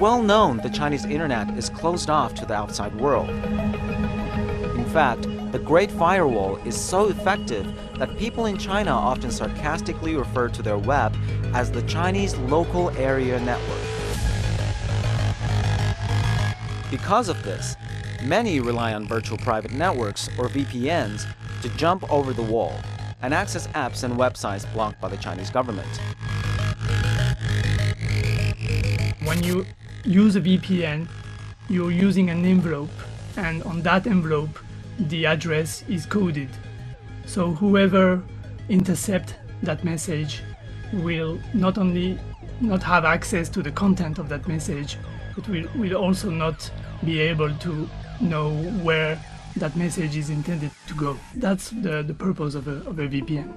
well known the Chinese internet is closed off to the outside world. In fact, the Great Firewall is so effective that people in China often sarcastically refer to their web as the Chinese Local Area Network. Because of this, many rely on virtual private networks, or VPNs, to jump over the wall and access apps and websites blocked by the Chinese government. When you use a VPN, you're using an envelope, and on that envelope, the address is coded. So whoever intercepts that message will not only not have access to the content of that message, but will also not be able to know where that message is intended to go. That's the purpose of a VPN.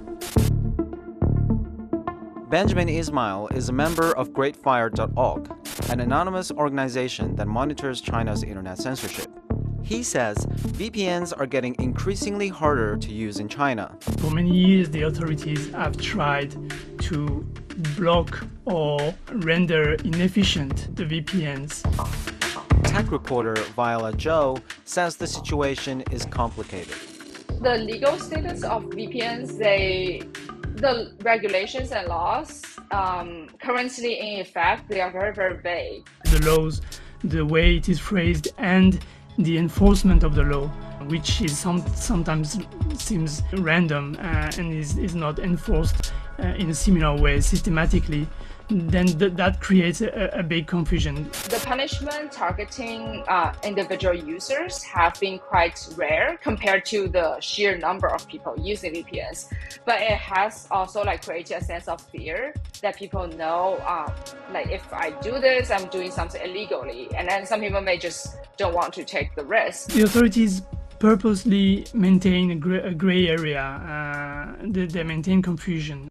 Benjamin Ismail is a member of GreatFire.org, an anonymous organization that monitors China's internet censorship. He says VPNs are getting increasingly harder to use in China. For many years, the authorities have tried to block or render inefficient the VPNs. Tech reporter Viola Zhou says the situation is complicated. The legal status of VPNs, the regulations and laws currently in effect, they are very, very vague. The laws, the way it is phrased, and the enforcement of the law, which is sometimes seems random and is not enforced in a similar way systematically, then that creates a big confusion. The punishment targeting individual users have been quite rare compared to the sheer number of people using VPNs. But it has also created a sense of fear that people know, if I do this, I'm doing something illegally. And then some people may just don't want to take the risk. The authorities purposely maintain a gray area. They maintain confusion.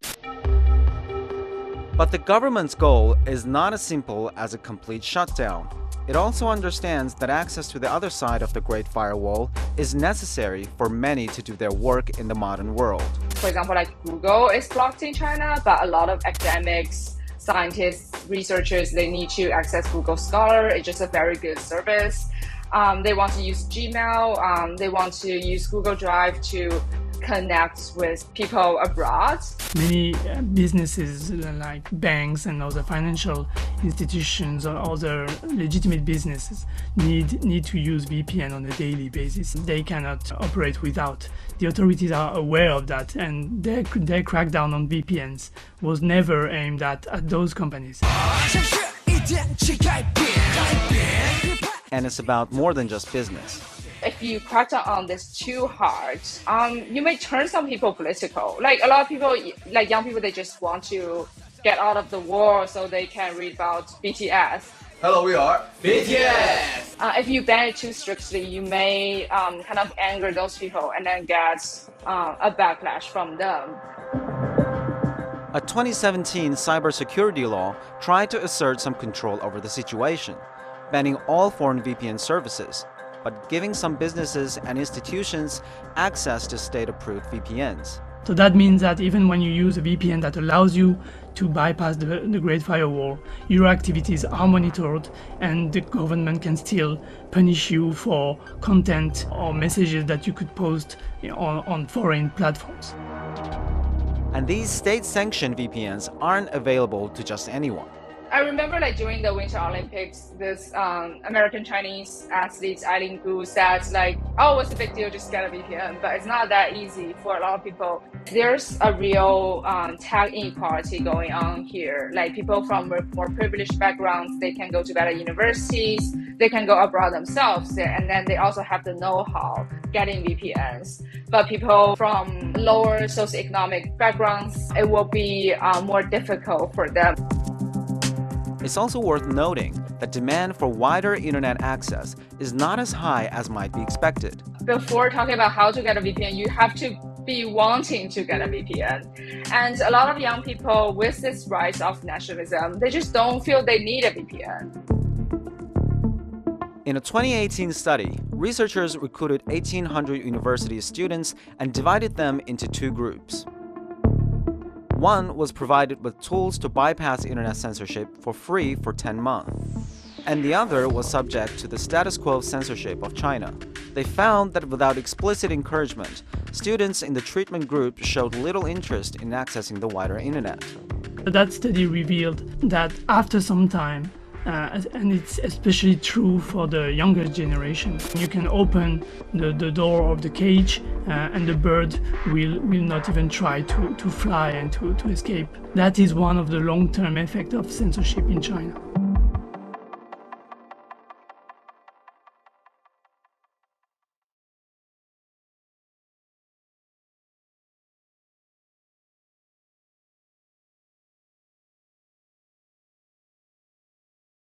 But the government's goal is not as simple as a complete shutdown. It also understands that access to the other side of the Great Firewall is necessary for many to do their work in the modern world. For example, Google is blocked in China, but a lot of academics, scientists, researchers, they need to access Google Scholar. It's just a very good service. They want to use Gmail. They want to use Google Drive to connect with people abroad. Many businesses like banks and other financial institutions or other legitimate businesses need to use VPN on a daily basis. They cannot operate without. The authorities are aware of that, and their crackdown on VPNs was never aimed at those companies. And it's about more than just business. If you crack down on this too hard, you may turn some people political. A lot of people, young people, they just want to get out of the war so they can read about BTS. Hello, we are BTS! If you ban it too strictly, you may kind of anger those people and then get a backlash from them. A 2017 cybersecurity law tried to assert some control over the situation, banning all foreign VPN services, but giving some businesses and institutions access to state-approved VPNs. So that means that even when you use a VPN that allows you to bypass the Great Firewall, your activities are monitored and the government can still punish you for content or messages that you could post on foreign platforms. And these state-sanctioned VPNs aren't available to just anyone. I remember during the Winter Olympics, this American-Chinese athlete, Eileen Gu, said oh, what's the big deal, just get a VPN. But it's not that easy for a lot of people. There's a real tech inequality going on here. People from more privileged backgrounds, they can go to better universities, they can go abroad themselves, and then they also have the know-how getting VPNs. But people from lower socioeconomic backgrounds, it will be more difficult for them. It's also worth noting that demand for wider internet access is not as high as might be expected. Before talking about how to get a VPN, you have to be wanting to get a VPN. And a lot of young people with this rise of nationalism, they just don't feel they need a VPN. In a 2018 study, researchers recruited 1,800 university students and divided them into two groups. One was provided with tools to bypass internet censorship for free for 10 months. and the other was subject to the status quo censorship of China. They found that without explicit encouragement, students in the treatment group showed little interest in accessing the wider internet. That study revealed that after some time, and it's especially true for the younger generation, you can open the door of the cage and the bird will not even try to fly and to escape. That is one of the long-term effects of censorship in China.